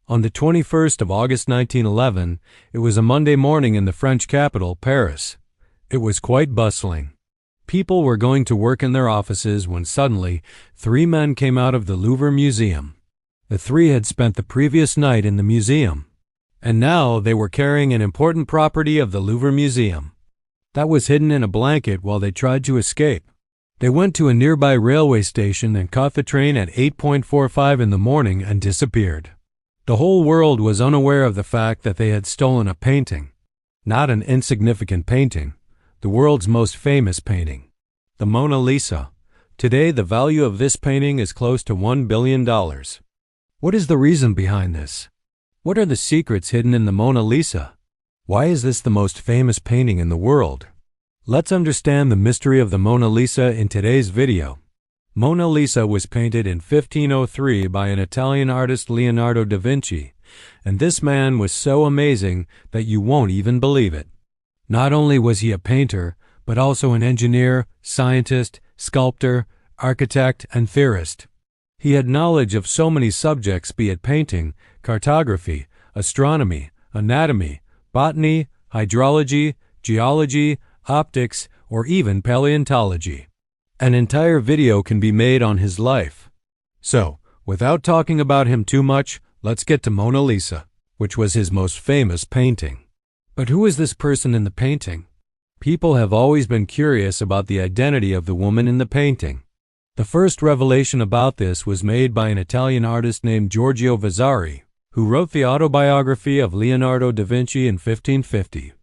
On the 21st of August 1911, it was a Monday morning in the French capital, Paris. It was quite bustling. People were going to work in their offices when suddenly 3 men came out of the Louvre Museum. The 3 had spent the previous night in the museum, and now they were carrying an important property of the Louvre Museum that was hidden in a blanket while they tried to escape. They went to a nearby railway station and caught the train at 8:45 in the morning and disappeared. The whole world was unaware of the fact that they had stolen a painting. Not an insignificant painting, the world's most famous painting, the Mona Lisa. Today, the value of this painting is close to $1 billion. What is the reason behind this? What are the secrets hidden in the Mona Lisa? Why is this the most famous painting in the world? Let's understand the mystery of the Mona Lisa in today's video. Mona Lisa was painted in 1503 by an Italian artist, Leonardo da Vinci, and this man was so amazing that you won't even believe it. Not only was he a painter, but also an engineer, scientist, sculptor, architect, and theorist. He had knowledge of so many subjects, be it painting, cartography, astronomy, anatomy, botany, hydrology, geology, optics, or even paleontology. An entire video can be made on his life. So, without talking about him too much, let's get to Mona Lisa, which was his most famous painting. But who is this person in the painting? People have always been curious about the identity of the woman in the painting. The first revelation about this was made by an Italian artist named Giorgio Vasari, who wrote the autobiography of Leonardo da Vinci in 1550.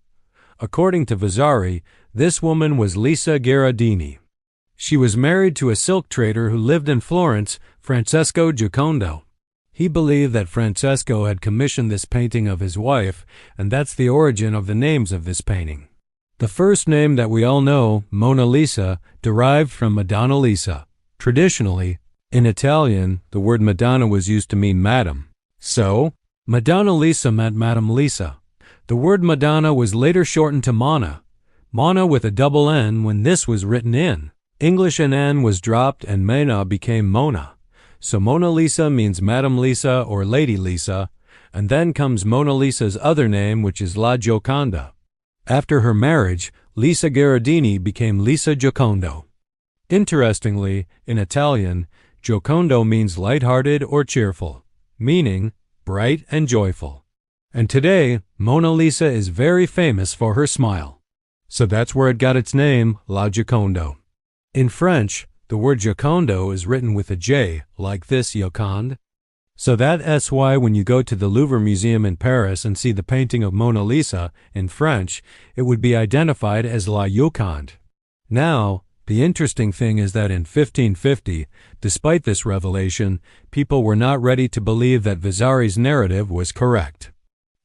According to Vasari, this woman was Lisa Gherardini. She was married to a silk trader who lived in Florence, Francesco Giocondo. He believed that Francesco had commissioned this painting of his wife, and that's the origin of the names of this painting. The first name that we all know, Mona Lisa, derived from Madonna Lisa. Traditionally, in Italian, the word Madonna was used to mean Madam. So, Madonna Lisa meant Madam Lisa. The word Madonna was later shortened to Mona. Mona with a double N when this was written in. English N was dropped and Mena became Mona. So Mona Lisa means Madam Lisa or Lady Lisa, and then comes Mona Lisa's other name, which is La Gioconda. After her marriage, Lisa Gherardini became Lisa Giocondo. Interestingly, in Italian, Giocondo means light-hearted or cheerful, meaning bright and joyful. And today, Mona Lisa is very famous for her smile. So that's where it got its name, La Giocondo. In French, the word Giocondo is written with a J, like this, Joconde. So that's why when you go to the Louvre Museum in Paris and see the painting of Mona Lisa in French, it would be identified as La Joconde. Now, the interesting thing is that in 1550, despite this revelation, people were not ready to believe that Vasari's narrative was correct.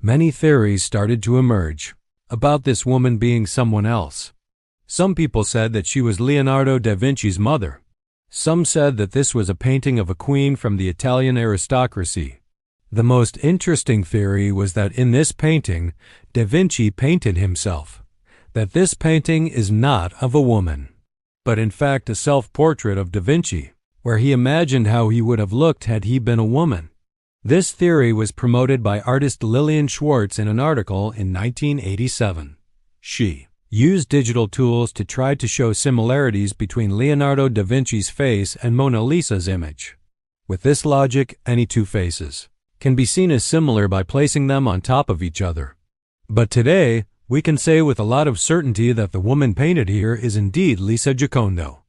Many theories started to emerge about this woman being someone else. Some people said that she was Leonardo da Vinci's mother. Some said that this was a painting of a queen from the Italian aristocracy. The most interesting theory was that in this painting, da Vinci painted himself, that this painting is not of a woman, but in fact a self-portrait of da Vinci, where he imagined how he would have looked had he been a woman. This theory was promoted by artist Lillian Schwartz in an article in 1987. She used digital tools to try to show similarities between Leonardo da Vinci's face and Mona Lisa's image. With this logic, any two faces can be seen as similar by placing them on top of each other. But today, we can say with a lot of certainty that the woman painted here is indeed Lisa Giocondo.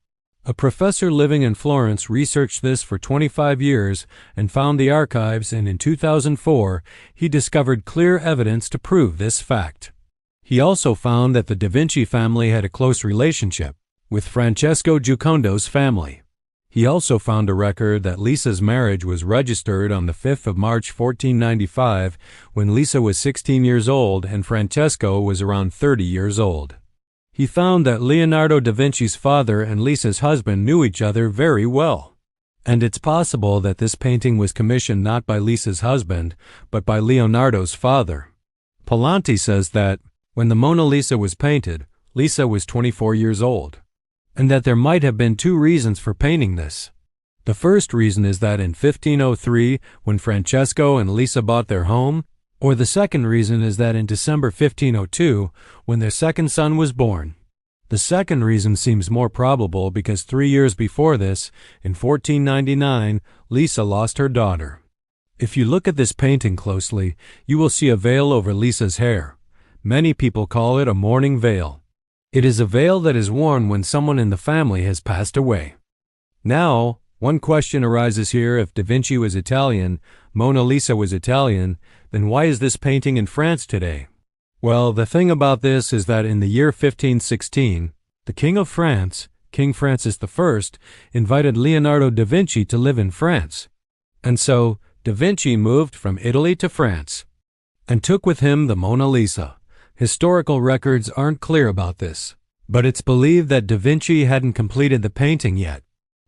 A professor living in Florence researched this for 25 years and found the archives, and in 2004, he discovered clear evidence to prove this fact. He also found that the Da Vinci family had a close relationship with Francesco Giocondo's family. He also found a record that Lisa's marriage was registered on the 5th of March 1495 when Lisa was 16 years old and Francesco was around 30 years old. He found that Leonardo da Vinci's father and Lisa's husband knew each other very well. And it's possible that this painting was commissioned not by Lisa's husband, but by Leonardo's father. Pallanti says that when the Mona Lisa was painted, Lisa was 24 years old, and that there might have been two reasons for painting this. The first reason is that in 1503, when Francesco and Lisa bought their home, or the second reason is that in December 1502, when their second son was born. The second reason seems more probable because 3 years before this, in 1499, Lisa lost her daughter. If you look at this painting closely, you will see a veil over Lisa's hair. Many people call it a mourning veil. It is a veil that is worn when someone in the family has passed away. Now, one question arises here: if Da Vinci was Italian, Mona Lisa was Italian, then why is this painting in France today? Well, the thing about this is that in the year 1516, the King of France, King Francis I, invited Leonardo da Vinci to live in France. And so, Da Vinci moved from Italy to France and took with him the Mona Lisa. Historical records aren't clear about this, but it's believed that Da Vinci hadn't completed the painting yet.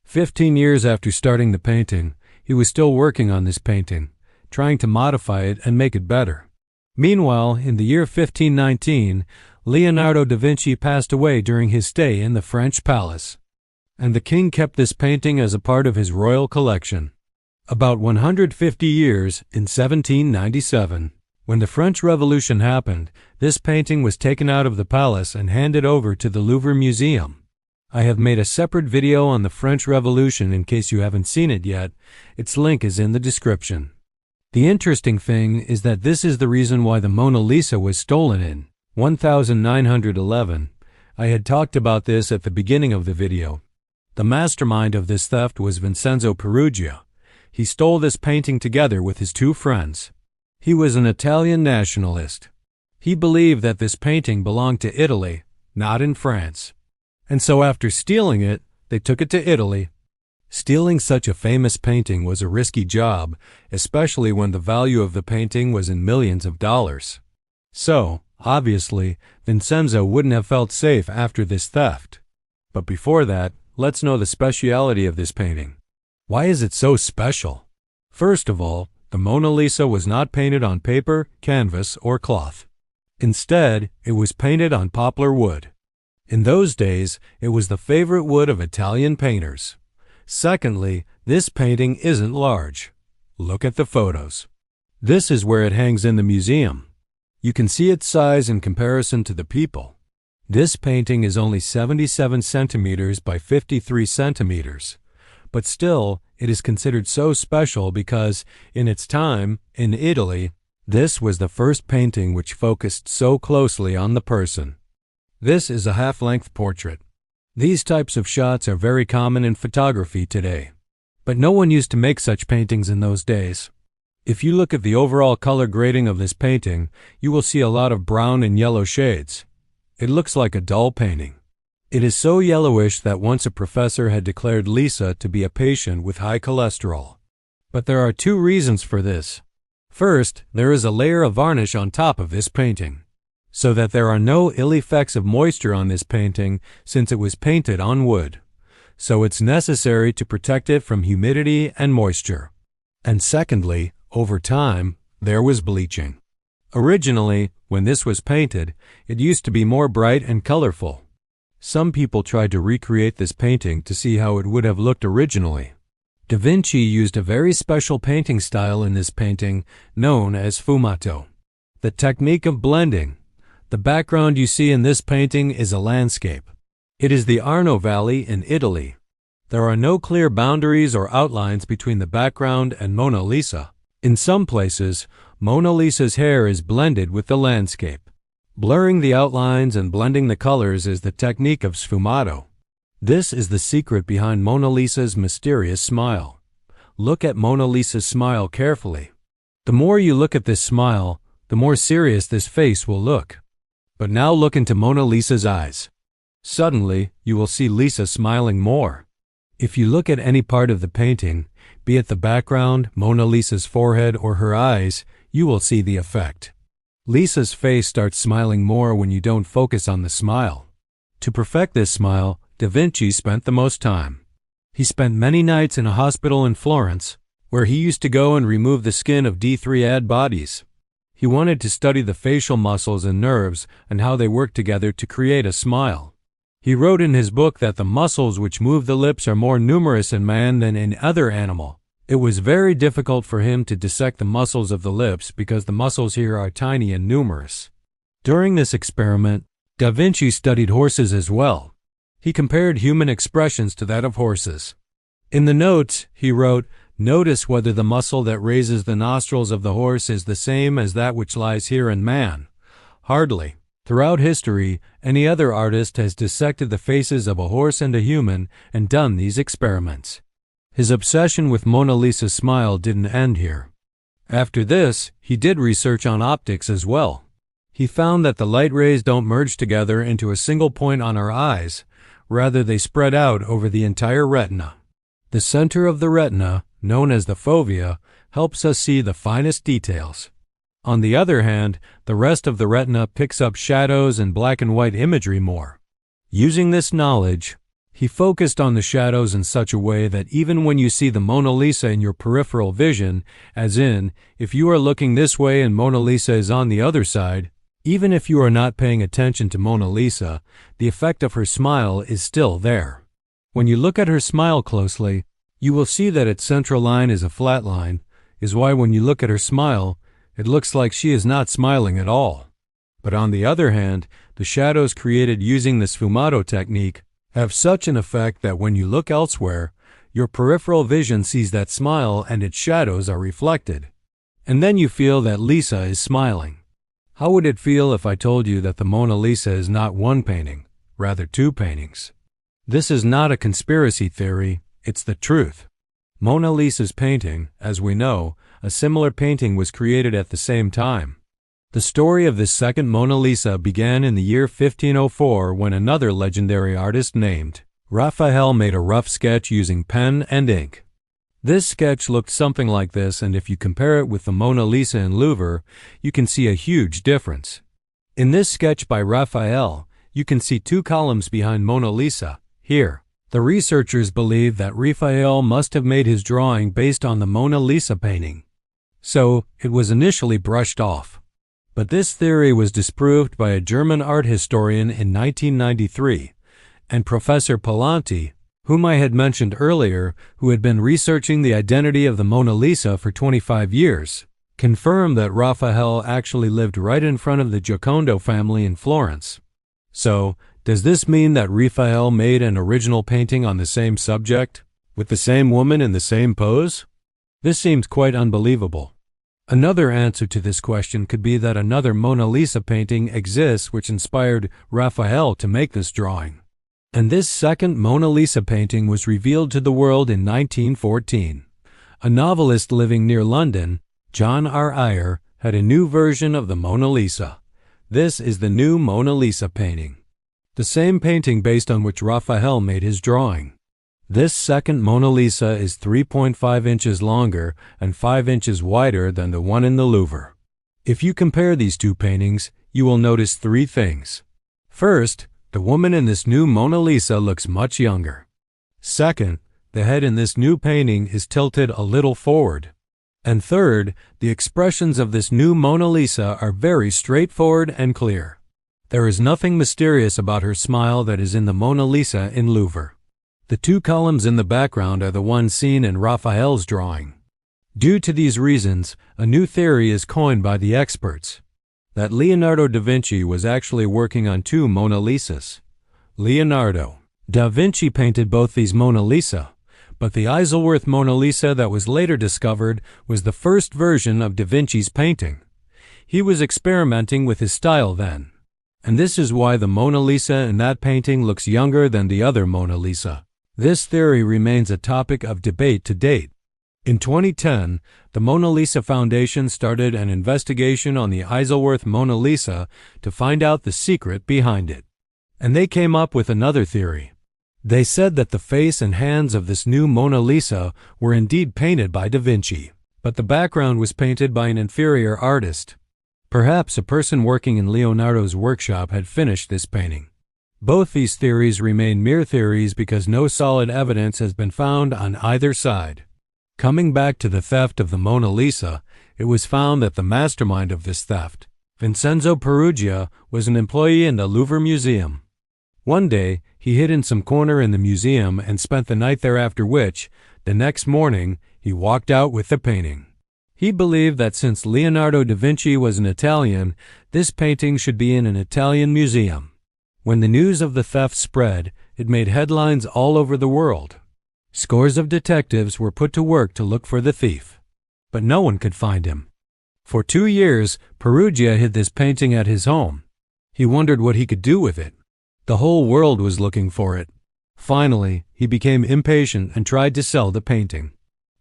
15 years after starting the painting, he was still working on this painting, trying to modify it and make it better. Meanwhile, in the year 1519, Leonardo da Vinci passed away during his stay in the French palace, and the king kept this painting as a part of his royal collection. About 150 years, in 1797, when the French Revolution happened, this painting was taken out of the palace and handed over to the Louvre Museum. I have made a separate video on the French Revolution in case you haven't seen it yet. Its link is in the description. The interesting thing is that this is the reason why the Mona Lisa was stolen in 1911. I had talked about this at the beginning of the video. The mastermind of this theft was Vincenzo Peruggia. He stole this painting together with his two friends. He was an Italian nationalist. He believed that this painting belonged to Italy, not in France. And so after stealing it, they took it to Italy. Stealing such a famous painting was a risky job, especially when the value of the painting was in millions of dollars. So, obviously, Vincenzo wouldn't have felt safe after this theft. But before that, let's know the speciality of this painting. Why is it so special? First of all, the Mona Lisa was not painted on paper, canvas, or cloth. Instead, it was painted on poplar wood. In those days, it was the favorite wood of Italian painters. Secondly, this painting isn't large. Look at the photos. This is where it hangs in the museum. You can see its size in comparison to the people. This painting is only 77 centimeters by 53 centimeters. But still, it is considered so special because, in its time, in Italy, this was the first painting which focused so closely on the person. This is a half-length portrait. These types of shots are very common in photography today. But no one used to make such paintings in those days. If you look at the overall color grading of this painting, you will see a lot of brown and yellow shades. It looks like a dull painting. It is so yellowish that once a professor had declared Lisa to be a patient with high cholesterol. But there are two reasons for this. First, there is a layer of varnish on top of this painting, so that there are no ill effects of moisture on this painting since it was painted on wood. So it's necessary to protect it from humidity and moisture. And secondly, over time, there was bleaching. Originally, when this was painted, it used to be more bright and colorful. Some people tried to recreate this painting to see how it would have looked originally. Da Vinci used a very special painting style in this painting known as sfumato, the technique of blending. The background you see in this painting is a landscape. It is the Arno Valley in Italy. There are no clear boundaries or outlines between the background and Mona Lisa. In some places, Mona Lisa's hair is blended with the landscape. Blurring the outlines and blending the colors is the technique of sfumato. This is the secret behind Mona Lisa's mysterious smile. Look at Mona Lisa's smile carefully. The more you look at this smile, the more serious this face will look. But now look into Mona Lisa's eyes. Suddenly, you will see Lisa smiling more. If you look at any part of the painting, be it the background, Mona Lisa's forehead, or her eyes, you will see the effect. Lisa's face starts smiling more when you don't focus on the smile. To perfect this smile, Da Vinci spent the most time. He spent many nights in a hospital in Florence, where he used to go and remove the skin of D3-ad bodies. He wanted to study the facial muscles and nerves and how they work together to create a smile. He wrote in his book that the muscles which move the lips are more numerous in man than in other animal. It was very difficult for him to dissect the muscles of the lips because the muscles here are tiny and numerous. During this experiment, Da Vinci studied horses as well. He compared human expressions to that of horses. In the notes, he wrote, "Notice whether the muscle that raises the nostrils of the horse is the same as that which lies here in man. Hardly. Throughout history, any other artist has dissected the faces of a horse and a human and done these experiments." His obsession with Mona Lisa's smile didn't end here. After this, he did research on optics as well. He found that the light rays don't merge together into a single point on our eyes, rather they spread out over the entire retina. The center of the retina, known as the fovea, helps us see the finest details. On the other hand, the rest of the retina picks up shadows and black and white imagery more. Using this knowledge, he focused on the shadows in such a way that even when you see the Mona Lisa in your peripheral vision, as in, if you are looking this way and Mona Lisa is on the other side, even if you are not paying attention to Mona Lisa, the effect of her smile is still there. When you look at her smile closely, you will see that its central line is a flat line, is why when you look at her smile, it looks like she is not smiling at all. But on the other hand, the shadows created using the sfumato technique have such an effect that when you look elsewhere, your peripheral vision sees that smile and its shadows are reflected. And then you feel that Lisa is smiling. How would it feel if I told you that the Mona Lisa is not one painting, rather two paintings? This is not a conspiracy theory, it's the truth. Mona Lisa's painting, as we know, a similar painting was created at the same time. The story of this second Mona Lisa began in the year 1504 when another legendary artist named Raphael made a rough sketch using pen and ink. This sketch looked something like this, and if you compare it with the Mona Lisa in Louvre, you can see a huge difference. In this sketch by Raphael, you can see two columns behind Mona Lisa. Here, the researchers believe that Raphael must have made his drawing based on the Mona Lisa painting. So, it was initially brushed off. But this theory was disproved by a German art historian in 1993, and Professor Pallanti, whom I had mentioned earlier, who had been researching the identity of the Mona Lisa for 25 years, confirmed that Raphael actually lived right in front of the Giocondo family in Florence. So, does this mean that Raphael made an original painting on the same subject, with the same woman in the same pose? This seems quite unbelievable. Another answer to this question could be that another Mona Lisa painting exists which inspired Raphael to make this drawing. And this second Mona Lisa painting was revealed to the world in 1914. A novelist living near London, John R. Eyre, had a new version of the Mona Lisa. This is the new Mona Lisa painting, the same painting based on which Raphael made his drawing. This second Mona Lisa is 3.5 inches longer and 5 inches wider than the one in the Louvre. If you compare these two paintings, you will notice three things. First, the woman in this new Mona Lisa looks much younger. Second, the head in this new painting is tilted a little forward. And third, the expressions of this new Mona Lisa are very straightforward and clear. There is nothing mysterious about her smile that is in the Mona Lisa in Louvre. The two columns in the background are the ones seen in Raphael's drawing. Due to these reasons, a new theory is coined by the experts, that Leonardo da Vinci was actually working on two Mona Lisas. Leonardo da Vinci painted both these Mona Lisa, but the Isleworth Mona Lisa that was later discovered was the first version of da Vinci's painting. He was experimenting with his style then, and this is why the Mona Lisa in that painting looks younger than the other Mona Lisa. This theory remains a topic of debate to date. In 2010, the Mona Lisa Foundation started an investigation on the Isleworth Mona Lisa to find out the secret behind it. And they came up with another theory. They said that the face and hands of this new Mona Lisa were indeed painted by da Vinci, but the background was painted by an inferior artist. Perhaps a person working in Leonardo's workshop had finished this painting. Both these theories remain mere theories because no solid evidence has been found on either side. Coming back to the theft of the Mona Lisa, it was found that the mastermind of this theft, Vincenzo Peruggia, was an employee in the Louvre Museum. One day, he hid in some corner in the museum and spent the night there, after which, the next morning, he walked out with the painting. He believed that since Leonardo da Vinci was an Italian, this painting should be in an Italian museum. When the news of the theft spread, it made headlines all over the world. Scores of detectives were put to work to look for the thief, but no one could find him. For 2 years, Perugia hid this painting at his home. He wondered what he could do with it. The whole world was looking for it. Finally, he became impatient and tried to sell the painting.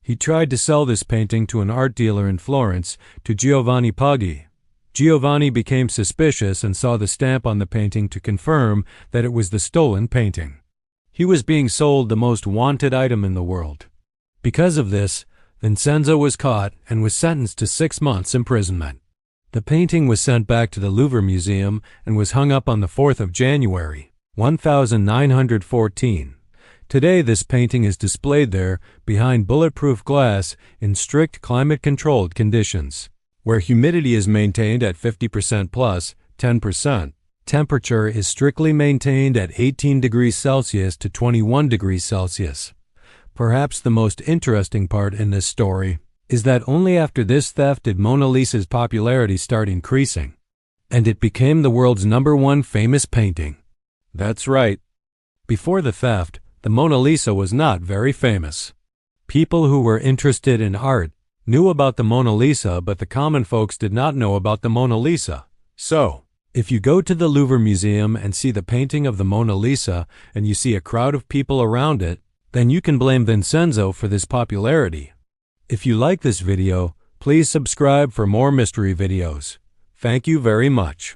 He tried to sell this painting to an art dealer in Florence, to Giovanni Paghi. Giovanni became suspicious and saw the stamp on the painting to confirm that it was the stolen painting. He was being sold the most wanted item in the world. Because of this, Vincenzo was caught and was sentenced to 6 months imprisonment. The painting was sent back to the Louvre Museum and was hung up on the 4th of January, 1914. Today, this painting is displayed there behind bulletproof glass in strict climate-controlled conditions, where humidity is maintained at 50% plus 10%. Temperature is strictly maintained at 18 degrees Celsius to 21 degrees Celsius. Perhaps the most interesting part in this story is that only after this theft did Mona Lisa's popularity start increasing, and it became the world's #1 famous painting. That's right. Before the theft, the Mona Lisa was not very famous. People who were interested in art knew about the Mona Lisa, but the common folks did not know about the Mona Lisa. So, if you go to the Louvre Museum and see the painting of the Mona Lisa and you see a crowd of people around it, then you can blame Vincenzo for this popularity. If you like this video, please subscribe for more mystery videos. Thank you very much.